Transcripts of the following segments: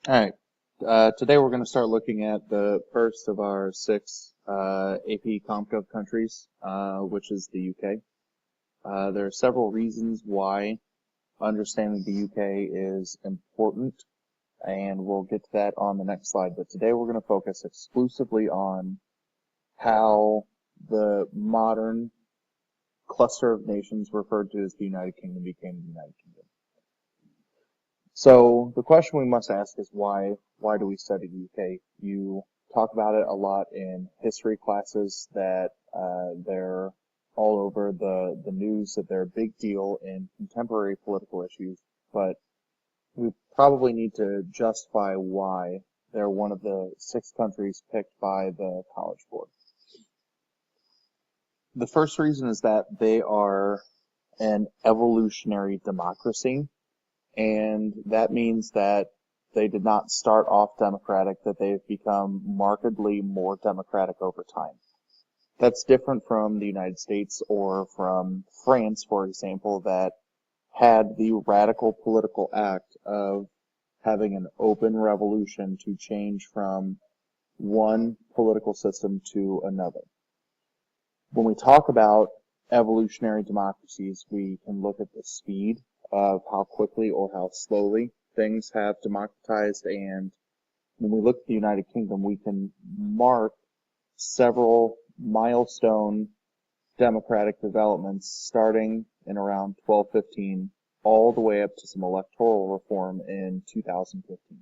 All right. Today we're going to start looking at the first of our six AP CompGov countries, which is the UK. There are several reasons why understanding the UK is important, and we'll get to that on the next slide. But today we're going to focus exclusively on how the modern cluster of nations referred to as the United Kingdom became the United Kingdom. So the question we must ask is why do we study the UK? You talk about it a lot in history classes that they're all over the news, that they're a big deal in contemporary political issues, but we probably need to justify why they're one of the six countries picked by the College Board. The first reason is that they are an evolutionary democracy. And that means that they did not start off democratic, that they've become markedly more democratic over time. That's different from the United States or from France, for example, that had the radical political act of having an open revolution to change from one political system to another. When we talk about evolutionary democracies, we can look at the speed of how quickly or how slowly things have democratized, and when we look at the United Kingdom, we can mark several milestone democratic developments starting in around 1215 all the way up to some electoral reform in 2015.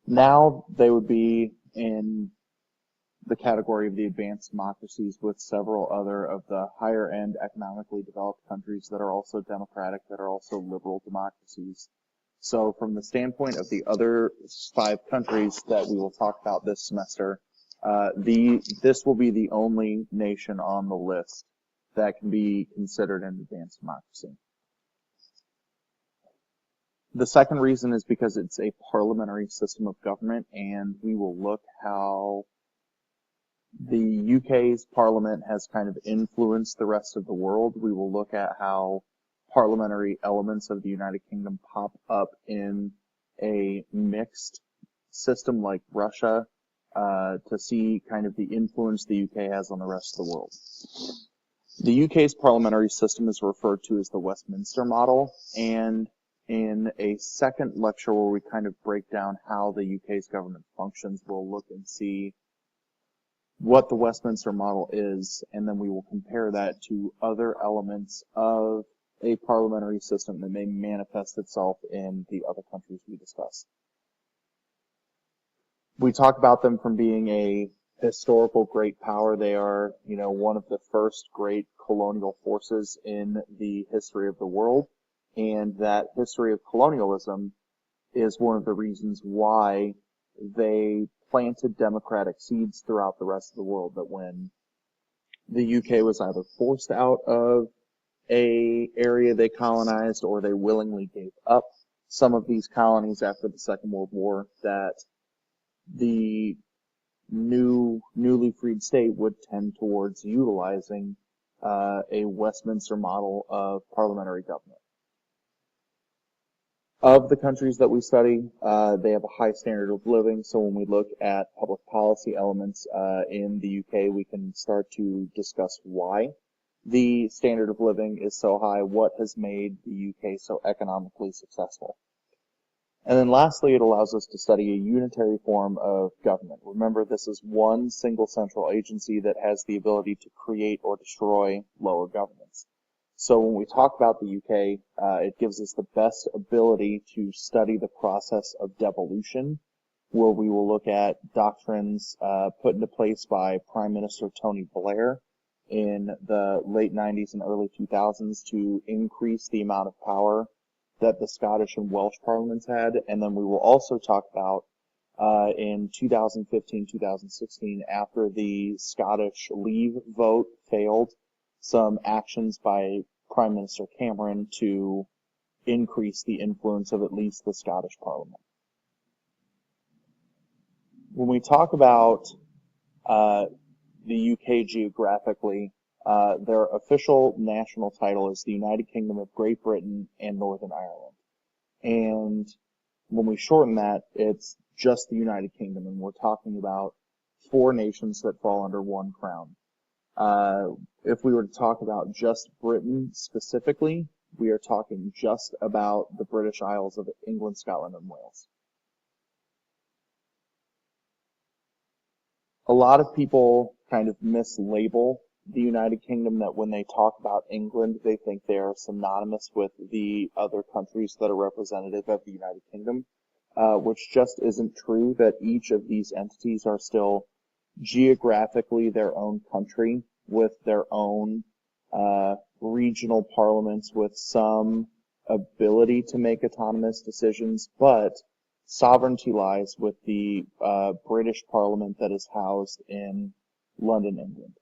Now they would be in the category of the advanced democracies with several other of the higher end economically developed countries that are also democratic, that are also liberal democracies. So from the standpoint of the other 5 countries that we will talk about this semester, this will be the only nation on the list that can be considered an advanced democracy. The second reason is because it's a parliamentary system of government, and we will look how the UK's parliament has kind of influenced the rest of the world. We will look at how parliamentary elements of the United Kingdom pop up in a mixed system like Russia to see kind of the influence the UK has on the rest of the world. The UK's parliamentary system is referred to as the Westminster model, and in a second lecture where we kind of break down how the UK's government functions, we'll look and see what the Westminster model is, and then we will compare that to other elements of a parliamentary system that may manifest itself in the other countries we discuss. We talk about them from being a historical great power. They are, one of the first great colonial forces in the history of the world, and that history of colonialism is one of the reasons why they planted democratic seeds throughout the rest of the world, that when the UK was either forced out of a area they colonized or they willingly gave up some of these colonies after the Second World War, that the newly freed state would tend towards utilizing a Westminster model of parliamentary government. Of the countries that we study, they have a high standard of living, so when we look at public policy elements in the UK, we can start to discuss why the standard of living is so high, what has made the UK so economically successful. And then lastly, it allows us to study a unitary form of government. Remember, this is one single central agency that has the ability to create or destroy lower governments. So when we talk about the UK, it gives us the best ability to study the process of devolution, where we will look at doctrines put into place by Prime Minister Tony Blair in the late 90s and early 2000s to increase the amount of power that the Scottish and Welsh parliaments had. And then we will also talk about in 2015-2016, after the Scottish Leave vote failed, some actions by Prime Minister Cameron to increase the influence of at least the Scottish Parliament. When we talk about the UK geographically, their official national title is the United Kingdom of Great Britain and Northern Ireland. And When we shorten that, it's just the United Kingdom, and we're talking about 4 nations that fall under one crown. If we were to talk about just Britain specifically, we are talking just about the British Isles of England, Scotland, and Wales. A lot of people kind of mislabel the United Kingdom, that when they talk about England, they think they are synonymous with the other countries that are representative of the United Kingdom, which just isn't true, that each of these entities are still geographically their own country with their own regional parliaments with some ability to make autonomous decisions, but sovereignty lies with the British Parliament that is housed in London, England.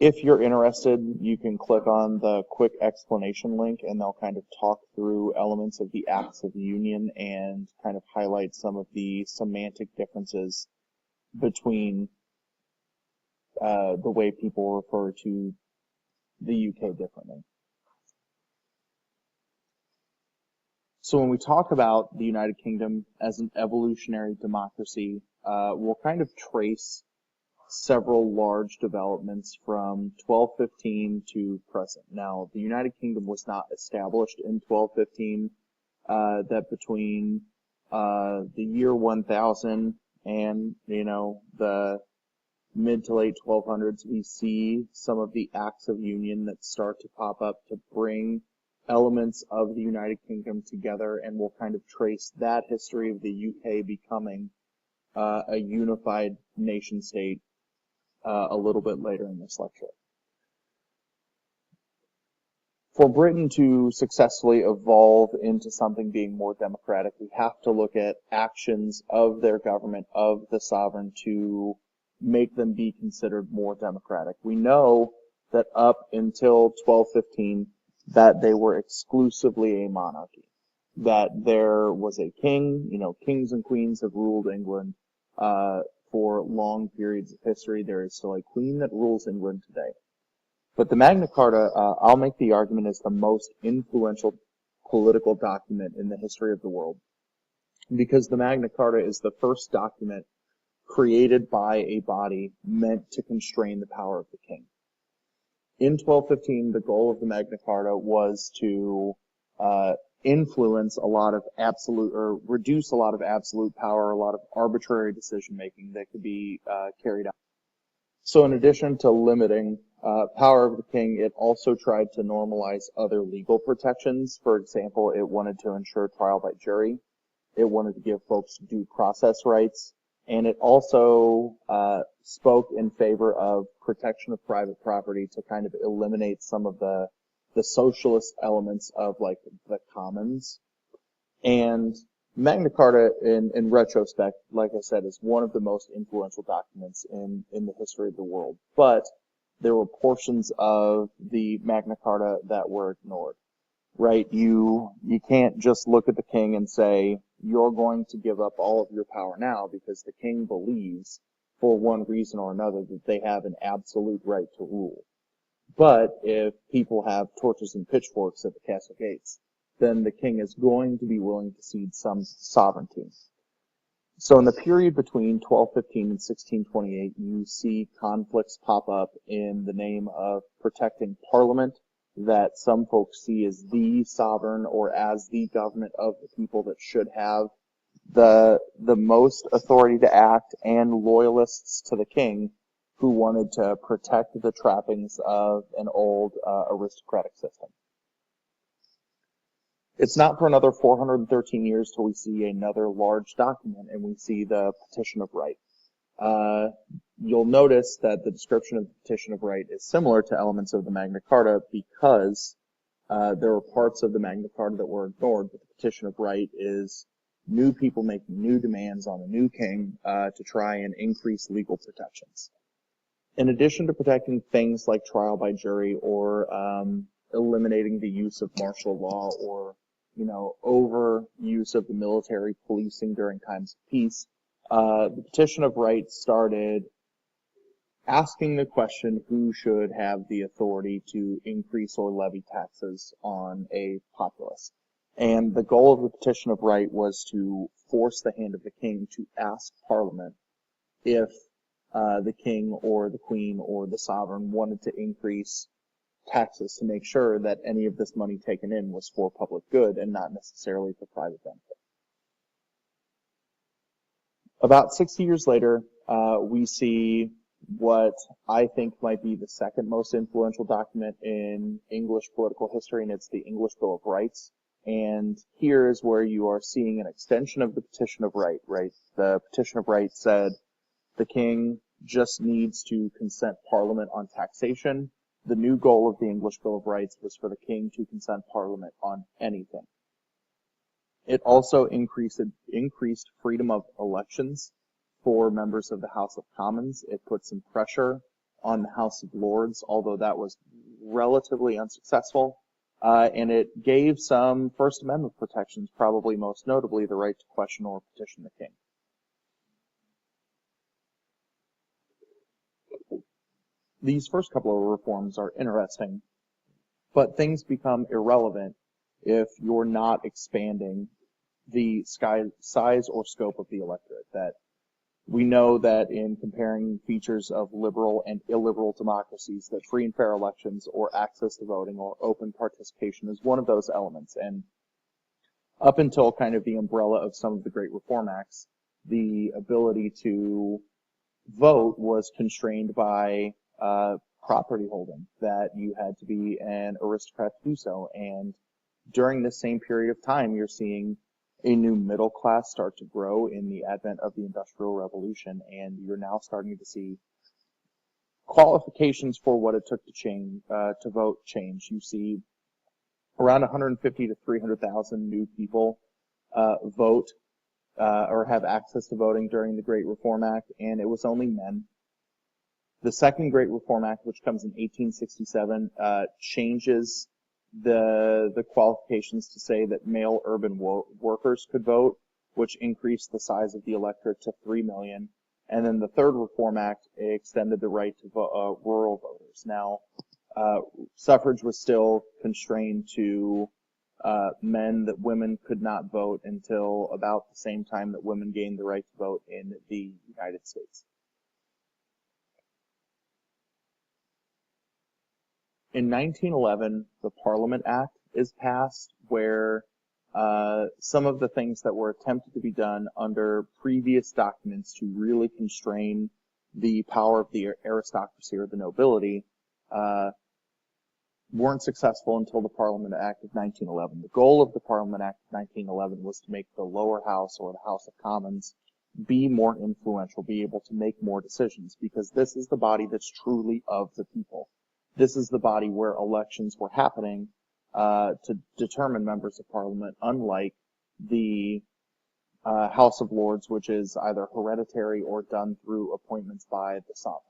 If you're interested, you can click on the quick explanation link, and they'll kind of talk through elements of the Acts of Union and kind of highlight some of the semantic differences between the way people refer to the UK differently. So when we talk about the United Kingdom as an evolutionary democracy, we'll kind of trace several large developments from 1215 to present. Now, the United Kingdom was not established in 1215, that between the year 1000 and, the mid to late 1200s, we see some of the Acts of Union that start to pop up to bring elements of the United Kingdom together, and we'll kind of trace that history of the UK becoming a unified nation state a little bit later in this lecture. For Britain to successfully evolve into something being more democratic, we have to look at actions of their government, of the sovereign, to make them be considered more democratic. We know that up until 1215, that they were exclusively a monarchy, that there was a king. Kings and queens have ruled England for long periods of history. There is still a queen that rules England today. But the Magna Carta, I'll make the argument, is the most influential political document in the history of the world, because the Magna Carta is the first document created by a body meant to constrain the power of the king. In 1215, the goal of the Magna Carta was to influence a lot of absolute, or reduce a lot of absolute power, a lot of arbitrary decision-making that could be carried out. So in addition to limiting power of the king, it also tried to normalize other legal protections. For example, it wanted to ensure trial by jury. It wanted to give folks due process rights. And it also spoke in favor of protection of private property to kind of eliminate some of the socialist elements of like the commons. And Magna Carta, in retrospect, like I said, is one of the most influential documents in the history of the world. But there were portions of the Magna Carta that were ignored, right? You can't just look at the king and say, you're going to give up all of your power now because the king believes, for one reason or another, that they have an absolute right to rule. But if people have torches and pitchforks at the castle gates, then the king is going to be willing to cede some sovereignty. So in the period between 1215 and 1628, you see conflicts pop up in the name of protecting Parliament, that some folks see as the sovereign or as the government of the people that should have the most authority to act, and loyalists to the king who wanted to protect the trappings of an old aristocratic system. It's not for another 413 years till we see another large document, and we see the Petition of Right. You'll notice that the description of the Petition of Right is similar to elements of the Magna Carta because there were parts of the Magna Carta that were ignored, but the Petition of Right is new people making new demands on a new king to try and increase legal protections. In addition to protecting things like trial by jury or eliminating the use of martial law or overuse of the military policing during times of peace, the Petition of Right started asking the question, who should have the authority to increase or levy taxes on a populace? And the goal of the Petition of Right was to force the hand of the king to ask Parliament if the king or the queen or the sovereign wanted to increase taxes to make sure that any of this money taken in was for public good and not necessarily for private benefit. About 60 years later, we see what I think might be the second most influential document in English political history, and it's the English Bill of Rights. And here is where you are seeing an extension of the Petition of Right, right? The Petition of Right said the king just needs to consent Parliament on taxation. The new goal of the English Bill of Rights was for the king to consent Parliament on anything. It also increased freedom of elections for members of the House of Commons. It put some pressure on the House of Lords, although that was relatively unsuccessful. And it gave some First Amendment protections, probably most notably the right to question or petition the king. These first couple of reforms are interesting, but things become irrelevant if you're not expanding the size or scope of the electorate. That we know that in comparing features of liberal and illiberal democracies, that free and fair elections or access to voting or open participation is one of those elements. And up until kind of the umbrella of some of the great reform acts, the ability to vote was constrained by property holding, that you had to be an aristocrat to do so. And during this same period of time, you're seeing a new middle class start to grow in the advent of the Industrial Revolution, and you're now starting to see qualifications for what it took to vote change. You see around 150 to 300,000 new people vote or have access to voting during the Great Reform Act, and it was only men. The Second Great Reform Act, which comes in 1867, changes the qualifications to say that male urban workers could vote, which increased the size of the electorate to 3 million. And then the Third Reform Act extended the right to rural voters. Now, suffrage was still constrained to men, that women could not vote until about the same time that women gained the right to vote in the United States. In 1911, the Parliament Act is passed, where some of the things that were attempted to be done under previous documents to really constrain the power of the aristocracy or the nobility weren't successful until the Parliament Act of 1911. The goal of the Parliament Act of 1911 was to make the lower house, or the House of Commons, be more influential, be able to make more decisions, because this is the body that's truly of the people. This is the body where elections were happening to determine members of Parliament, unlike the House of Lords, which is either hereditary or done through appointments by the sovereign.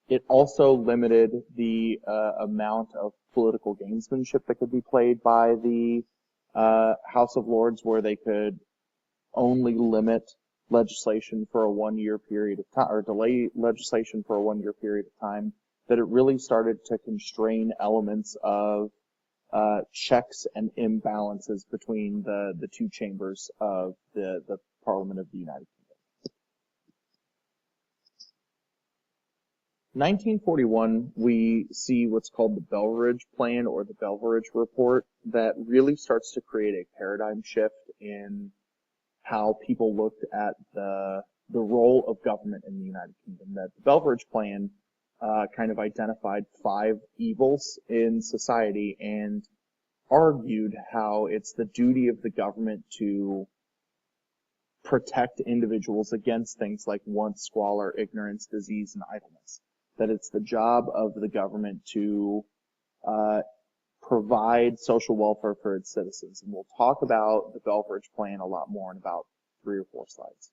It also limited the amount of political gamesmanship that could be played by the House of Lords, where they could only limit legislation for a 1-year period of time, or delay legislation for a 1-year period of time. That it really started to constrain elements of checks and imbalances between the two chambers of the Parliament of the United Kingdom. 1941, we see what's called the Beveridge Plan, or the Beveridge Report, that really starts to create a paradigm shift in how people looked at the role of government in the United Kingdom. That the Beveridge Plan kind of identified 5 evils in society and argued how it's the duty of the government to protect individuals against things like want, squalor, ignorance, disease, and idleness. That it's the job of the government to provide social welfare for its citizens. And we'll talk about the Beveridge Plan a lot more in about 3 or 4 slides.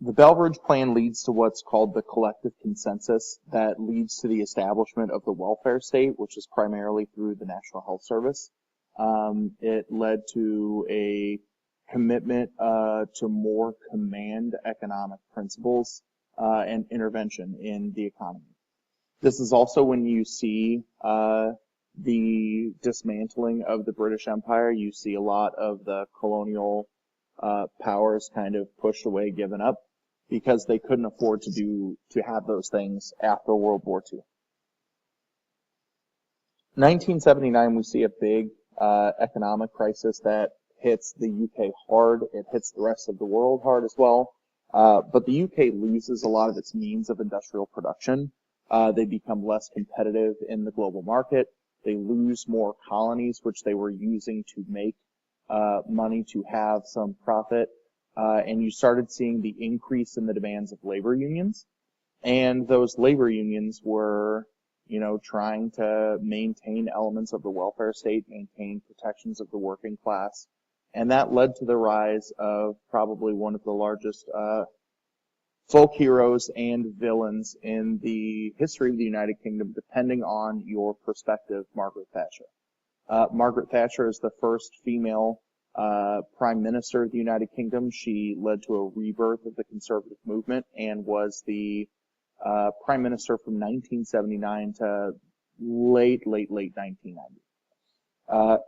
The Beveridge Plan leads to what's called the collective consensus, that leads to the establishment of the welfare state, which is primarily through the National Health Service. It led to a commitment to more command economic principles and intervention in the economy. This is also when you see the dismantling of the British Empire, you see a lot of the colonial powers kind of pushed away, given up, because they couldn't afford to have those things after World War II. 1979, we see a big economic crisis that hits the UK hard. It hits the rest of the world hard as well. But the UK loses a lot of its means of industrial production. They become less competitive in the global market. They lose more colonies, which they were using to make money to have some profit. And you started seeing the increase in the demands of labor unions. And those labor unions were, trying to maintain elements of the welfare state, maintain protections of the working class. And that led to the rise of probably one of the largest folk heroes and villains in the history of the United Kingdom, depending on your perspective, Margaret Thatcher. Margaret Thatcher is the first female Prime Minister of the United Kingdom. She led to a rebirth of the conservative movement and was the Prime Minister from 1979 to late 1990.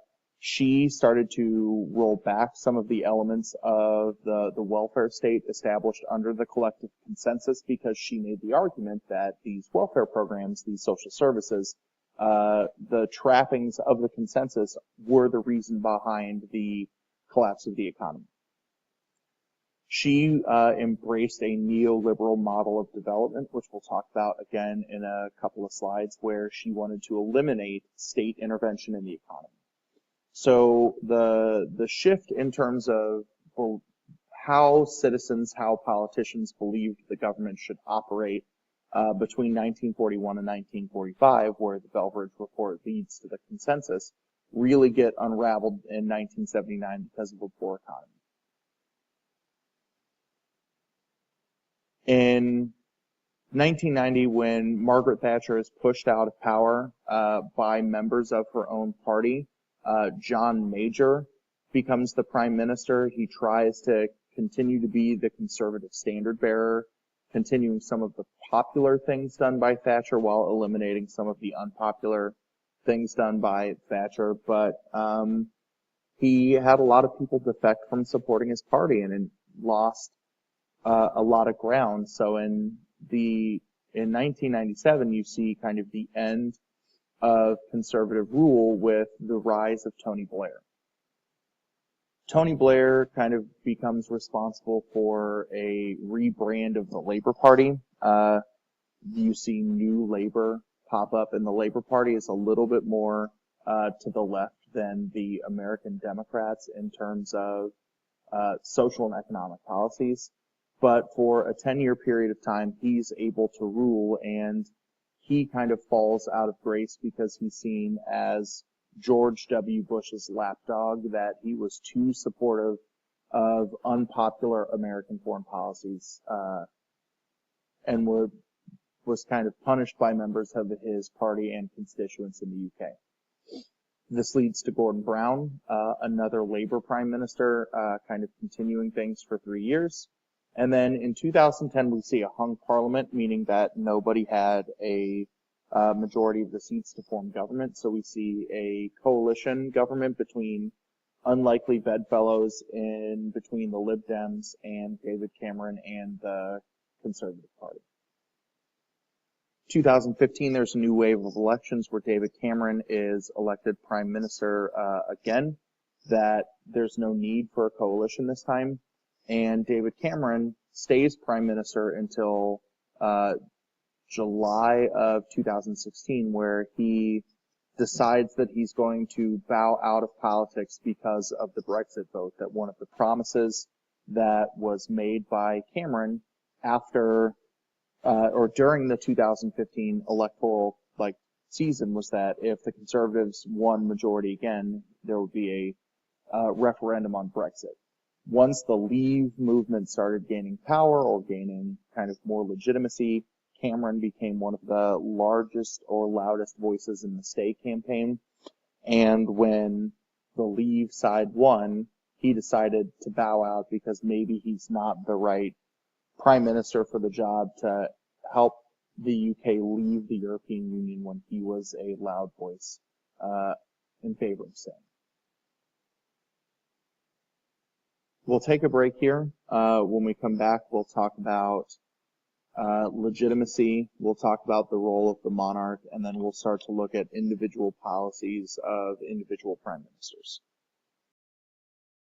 She started to roll back some of the elements of the welfare state established under the collective consensus, because she made the argument that these welfare programs, these social services, the trappings of the consensus were the reason behind the collapse of the economy. She embraced a neoliberal model of development, which we'll talk about again in a couple of slides, where she wanted to eliminate state intervention in the economy. So the shift in terms of how citizens, how politicians believed the government should operate between 1941 and 1945, where the Belveridge Report leads to the consensus, really get unraveled in 1979 because of a poor economy. In 1990, when Margaret Thatcher is pushed out of power by members of her own party, John Major becomes the prime minister. He tries to continue to be the conservative standard bearer, continuing some of the popular things done by Thatcher while eliminating some of the unpopular things done by Thatcher. But he had a lot of people defect from supporting his party and lost a lot of ground. So in 1997, you see kind of the end of conservative rule with the rise of Tony Blair. Tony Blair kind of becomes responsible for a rebrand of the Labor Party. You see New Labor pop up, and the Labor Party is a little bit more to the left than the American Democrats in terms of social and economic policies. But for a 10-year period of time, he's able to rule, and he kind of falls out of grace because he's seen as George W. Bush's lapdog, that he was too supportive of unpopular American foreign policies, and was kind of punished by members of his party and constituents in the UK. This leads to Gordon Brown, another Labour Prime Minister, kind of continuing things for 3 years. And then in 2010, we see a hung parliament, meaning that nobody had a majority of the seats to form government. So we see a coalition government between unlikely bedfellows in between the Lib Dems and David Cameron and the Conservative Party. 2015, there's a new wave of elections where David Cameron is elected Prime Minister again, that there's no need for a coalition this time. And David Cameron stays Prime Minister until July of 2016, where he decides that he's going to bow out of politics because of the Brexit vote, that one of the promises that was made by Cameron after or during the 2015 electoral season was that if the Conservatives won majority again, there would be a referendum on Brexit. Once the Leave movement started gaining power or gaining kind of more legitimacy, Cameron became one of the largest or loudest voices in the Stay campaign. And when the Leave side won, he decided to bow out because maybe he's not the right prime minister for the job to help the UK leave the European Union when he was a loud voice in favor of same. We'll take a break here. When we come back, we'll talk about legitimacy. We'll talk about the role of the monarch, and then we'll start to look at individual policies of individual prime ministers.